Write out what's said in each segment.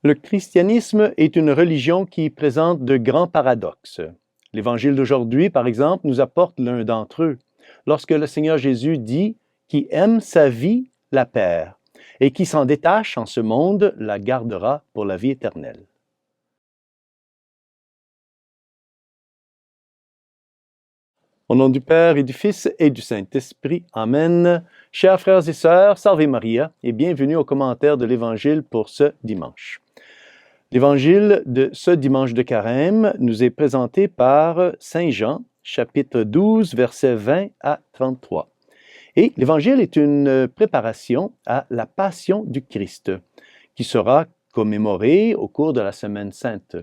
Le christianisme est une religion qui présente de grands paradoxes. L'Évangile d'aujourd'hui, par exemple, nous apporte l'un d'entre eux. Lorsque le Seigneur Jésus dit « Qui aime sa vie la perd, et qui s'en détache en ce monde la gardera pour la vie éternelle. » Au nom du Père et du Fils et du Saint-Esprit, Amen. Chers frères et sœurs, Salve Maria et bienvenue au commentaire de l'Évangile pour ce dimanche. L'Évangile de ce dimanche de Carême nous est présenté par Saint Jean, chapitre 12, versets 20 à 33. Et l'Évangile est une préparation à la Passion du Christ, qui sera commémorée au cours de la Semaine Sainte.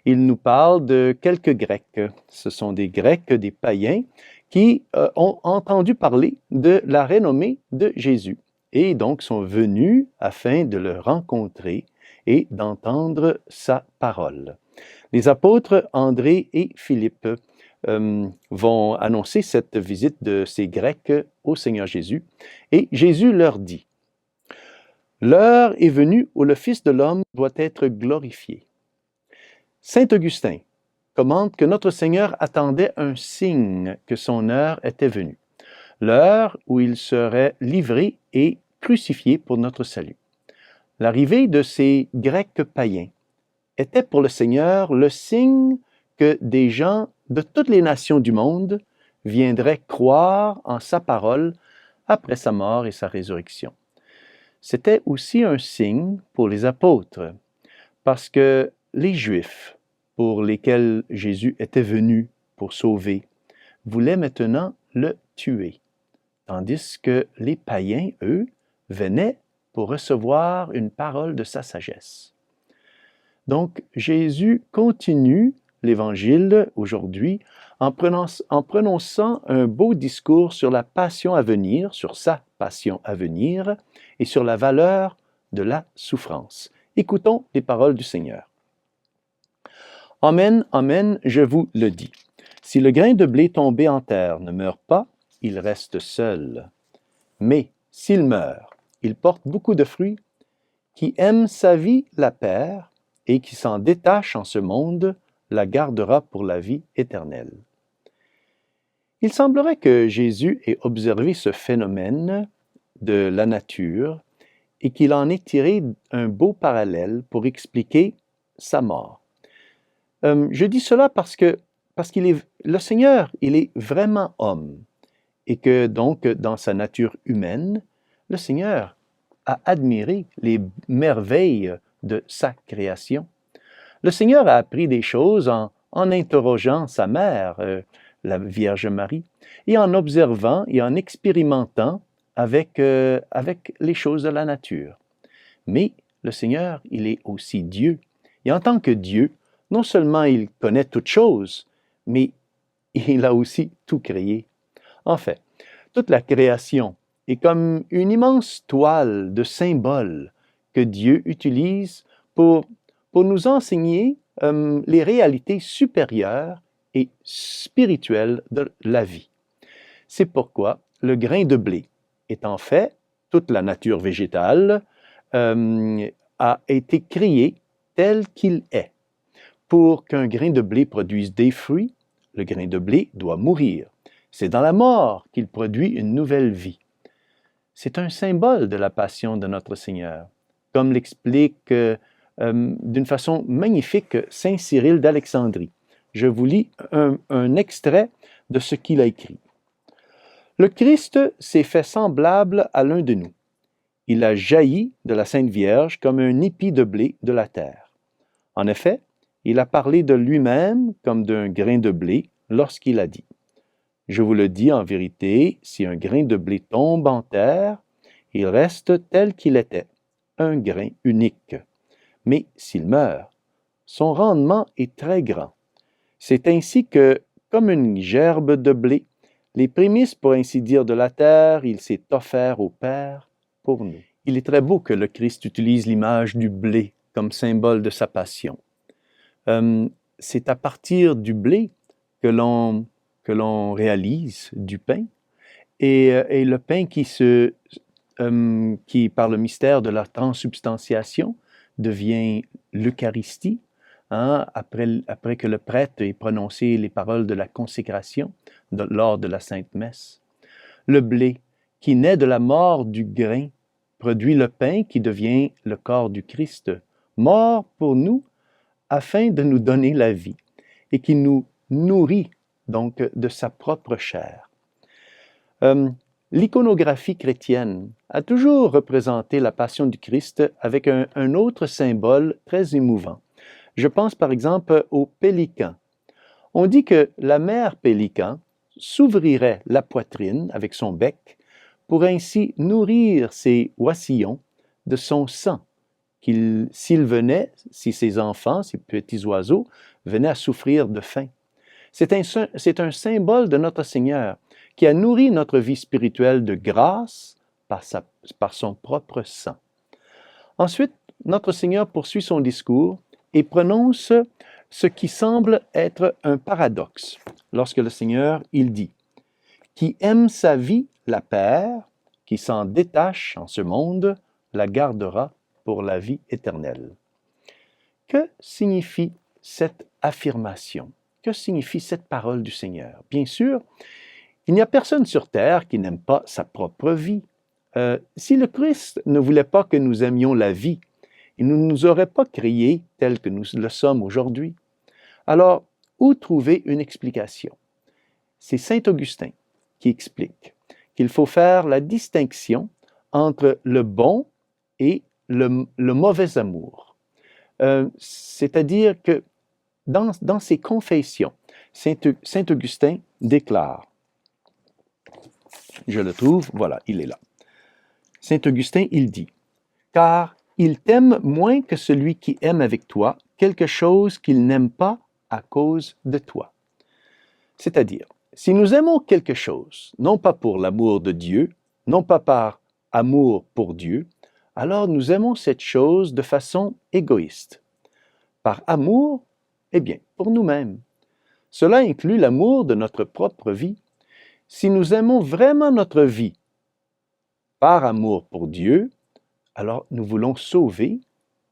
Il nous parle de quelques Grecs. Ce sont des Grecs, des païens, qui ont entendu parler de la renommée de Jésus et donc sont venus afin de le rencontrer et d'entendre sa parole. Les apôtres André et Philippe vont annoncer cette visite de ces Grecs au Seigneur Jésus et Jésus leur dit « L'heure est venue où le Fils de l'homme doit être glorifié. » Saint Augustin commente que notre Seigneur attendait un signe que son heure était venue, l'heure où il serait livré et crucifié pour notre salut. L'arrivée de ces Grecs païens était pour le Seigneur le signe que des gens de toutes les nations du monde viendraient croire en sa parole après sa mort et sa résurrection. C'était aussi un signe pour les apôtres, parce que les Juifs, pour lesquels Jésus était venu pour sauver, voulaient maintenant le tuer, tandis que les païens, eux, venaient pour recevoir une parole de sa sagesse. Donc, Jésus continue l'Évangile aujourd'hui en prononçant un beau discours sur la passion à venir, sur sa passion à venir, et sur la valeur de la souffrance. Écoutons les paroles du Seigneur. Amen, amen, je vous le dis. Si le grain de blé tombé en terre ne meurt pas, il reste seul. Mais s'il meurt, il porte beaucoup de fruits. Qui aime sa vie la perd, et qui s'en détache en ce monde la gardera pour la vie éternelle. Il semblerait que Jésus ait observé ce phénomène de la nature et qu'il en ait tiré un beau parallèle pour expliquer sa mort. Je dis cela parce qu'il est le Seigneur, il est vraiment homme et que donc dans sa nature humaine, le Seigneur a admiré les merveilles de sa création. Le Seigneur a appris des choses en interrogeant sa mère, la Vierge Marie, et en observant et en expérimentant avec les choses de la nature. Mais le Seigneur, il est aussi Dieu. Et en tant que Dieu, non seulement il connaît toutes choses, mais il a aussi tout créé. En fait, toute la création est comme une immense toile de symboles que Dieu utilise pour nous enseigner les réalités supérieures et spirituelles de la vie. C'est pourquoi le grain de blé est en fait toute la nature végétale a été créée tel qu'il est. Pour qu'un grain de blé produise des fruits, le grain de blé doit mourir. C'est dans la mort qu'il produit une nouvelle vie. C'est un symbole de la passion de notre Seigneur, comme l'explique d'une façon magnifique Saint Cyril d'Alexandrie. Je vous lis un extrait de ce qu'il a écrit. « Le Christ s'est fait semblable à l'un de nous. Il a jailli de la Sainte Vierge comme un épi de blé de la terre. En effet, il a parlé de lui-même comme d'un grain de blé lorsqu'il a dit « Je vous le dis en vérité, si un grain de blé tombe en terre, il reste tel qu'il était, un grain unique. Mais s'il meurt, son rendement est très grand. C'est ainsi que, comme une gerbe de blé, les prémices, pour ainsi dire, de la terre, il s'est offert au Père pour nous. » Il est très beau que le Christ utilise l'image du blé comme symbole de sa passion. C'est à partir du blé que l'on réalise du pain, et le pain qui, par le mystère de la transsubstantiation, devient l'Eucharistie, hein, après que le prêtre ait prononcé les paroles de la consécration lors de la Sainte Messe. Le blé, qui naît de la mort du grain, produit le pain qui devient le corps du Christ, mort pour nous afin de nous donner la vie et qui nous nourrit donc de sa propre chair. L'iconographie chrétienne a toujours représenté la passion du Christ avec un autre symbole très émouvant. Je pense par exemple au pélican. On dit que la mère pélican s'ouvrirait la poitrine avec son bec pour ainsi nourrir ses oisillons de son sang, si ses enfants, ces petits oiseaux, venaient à souffrir de faim. C'est un symbole de notre Seigneur qui a nourri notre vie spirituelle de grâce par son propre sang. Ensuite, notre Seigneur poursuit son discours et prononce ce qui semble être un paradoxe. Lorsque le Seigneur, il dit « Qui aime sa vie la perd, qui s'en détache en ce monde, la gardera pour la vie éternelle. » Que signifie cette affirmation? Que signifie cette parole du Seigneur? Bien sûr, il n'y a personne sur terre qui n'aime pas sa propre vie. Si le Christ ne voulait pas que nous aimions la vie, il ne nous aurait pas créés tels que nous le sommes aujourd'hui. Alors, où trouver une explication? C'est saint Augustin qui explique qu'il faut faire la distinction entre le bon et le mauvais amour. C'est-à-dire que dans ses confessions, saint Augustin déclare, je le trouve, voilà, il est là. Saint Augustin, il dit, « Car il t'aime moins que celui qui aime avec toi quelque chose qu'il n'aime pas à cause de toi. » C'est-à-dire, si nous aimons quelque chose, non pas pour l'amour de Dieu, non pas par amour pour Dieu, alors nous aimons cette chose de façon égoïste. Par amour, eh bien, pour nous-mêmes. Cela inclut l'amour de notre propre vie. Si nous aimons vraiment notre vie par amour pour Dieu, alors nous voulons sauver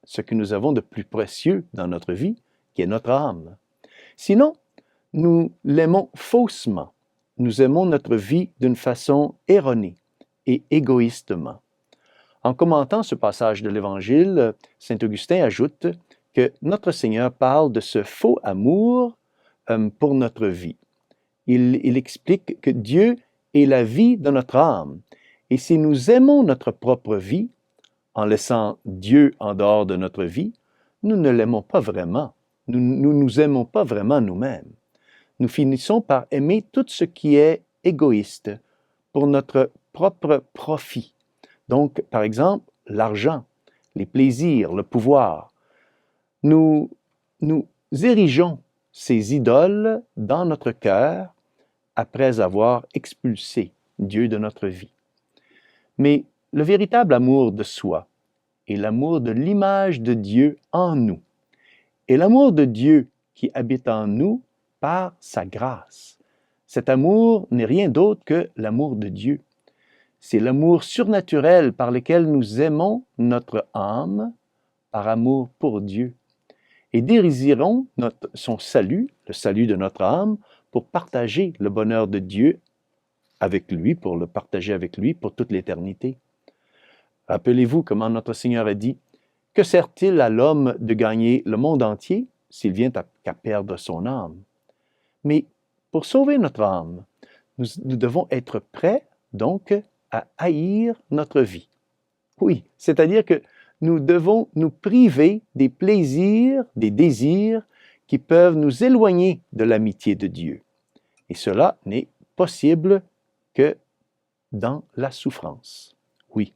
ce que nous avons de plus précieux dans notre vie, qui est notre âme. Sinon, nous l'aimons faussement. Nous aimons notre vie d'une façon erronée et égoïstement. En commentant ce passage de l'Évangile, saint Augustin ajoute que notre Seigneur parle de ce faux amour pour notre vie. Il explique que Dieu est la vie de notre âme. Et si nous aimons notre propre vie, en laissant Dieu en dehors de notre vie, nous ne l'aimons pas vraiment. Nous ne nous aimons pas vraiment nous-mêmes. Nous finissons par aimer tout ce qui est égoïste pour notre propre profit. Donc, par exemple, l'argent, les plaisirs, le pouvoir. Nous érigeons ces idoles dans notre cœur après avoir expulsé Dieu de notre vie. Mais le véritable amour de soi est l'amour de l'image de Dieu en nous. Et l'amour de Dieu qui habite en nous par sa grâce. Cet amour n'est rien d'autre que l'amour de Dieu. C'est l'amour surnaturel par lequel nous aimons notre âme par amour pour Dieu et désirons son salut, le salut de notre âme, pour partager le bonheur de Dieu avec lui, pour le partager avec lui pour toute l'éternité. Rappelez-vous comment notre Seigneur a dit « Que sert-il à l'homme de gagner le monde entier s'il vient qu'à perdre son âme? » Mais pour sauver notre âme, nous devons être prêts donc à haïr notre vie. Oui, c'est-à-dire que nous devons nous priver des plaisirs, des désirs qui peuvent nous éloigner de l'amitié de Dieu. Et cela n'est possible que dans la souffrance. Oui,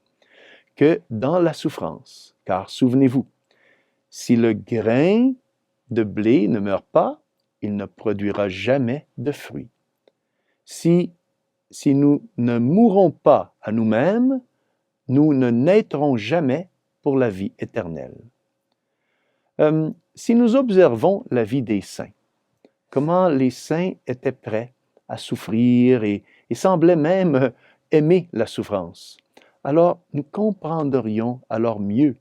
que dans la souffrance. Car souvenez-vous, si le grain de blé ne meurt pas, il ne produira jamais de fruits. Si nous ne mourrons pas à nous-mêmes, nous ne naîtrons jamais pour la vie éternelle. Si nous observons la vie des saints, comment les saints étaient prêts à souffrir et semblaient même aimer la souffrance, alors nous comprendrions alors mieux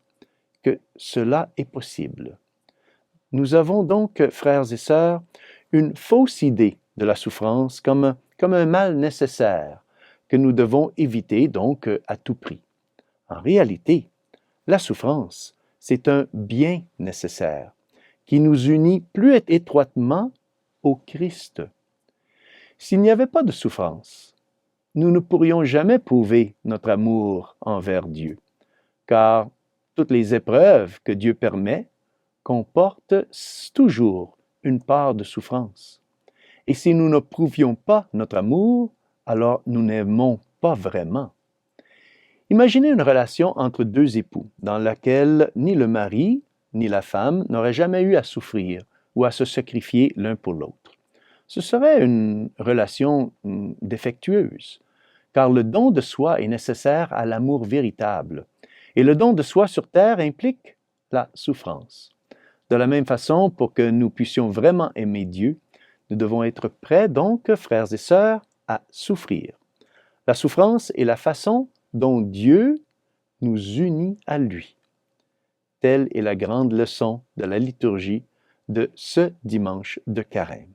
que cela est possible. Nous avons donc, frères et sœurs, une fausse idée de la souffrance comme un mal nécessaire que nous devons éviter donc à tout prix. En réalité, la souffrance, c'est un bien nécessaire qui nous unit plus étroitement au Christ. S'il n'y avait pas de souffrance, nous ne pourrions jamais prouver notre amour envers Dieu, car toutes les épreuves que Dieu permet comportent toujours une part de souffrance. Et si nous ne prouvions pas notre amour, alors nous n'aimons pas vraiment. Imaginez une relation entre deux époux dans laquelle ni le mari ni la femme n'auraient jamais eu à souffrir ou à se sacrifier l'un pour l'autre. Ce serait une relation défectueuse, car le don de soi est nécessaire à l'amour véritable, et le don de soi sur terre implique la souffrance. De la même façon, pour que nous puissions vraiment aimer Dieu, nous devons être prêts donc, frères et sœurs, à souffrir. La souffrance est la façon dont Dieu nous unit à lui. Telle est la grande leçon de la liturgie de ce dimanche de Carême.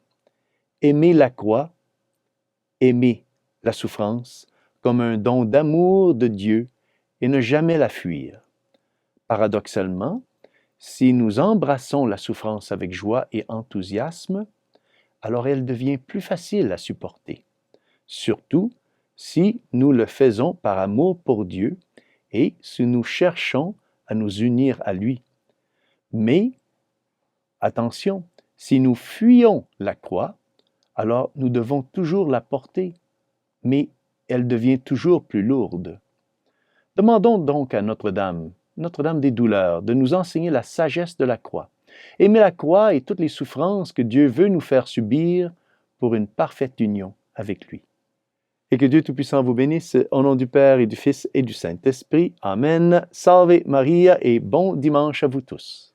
Aimer la croix, aimer la souffrance comme un don d'amour de Dieu et ne jamais la fuir. Paradoxalement, si nous embrassons la souffrance avec joie et enthousiasme, alors elle devient plus facile à supporter, surtout si nous le faisons par amour pour Dieu et si nous cherchons à nous unir à lui. Mais, attention, si nous fuyons la croix, alors nous devons toujours la porter, mais elle devient toujours plus lourde. Demandons donc à Notre-Dame des douleurs, de nous enseigner la sagesse de la croix. Aimer la croix et toutes les souffrances que Dieu veut nous faire subir pour une parfaite union avec lui. Et que Dieu Tout-Puissant vous bénisse, au nom du Père et du Fils et du Saint-Esprit. Amen. Salve Maria et bon dimanche à vous tous.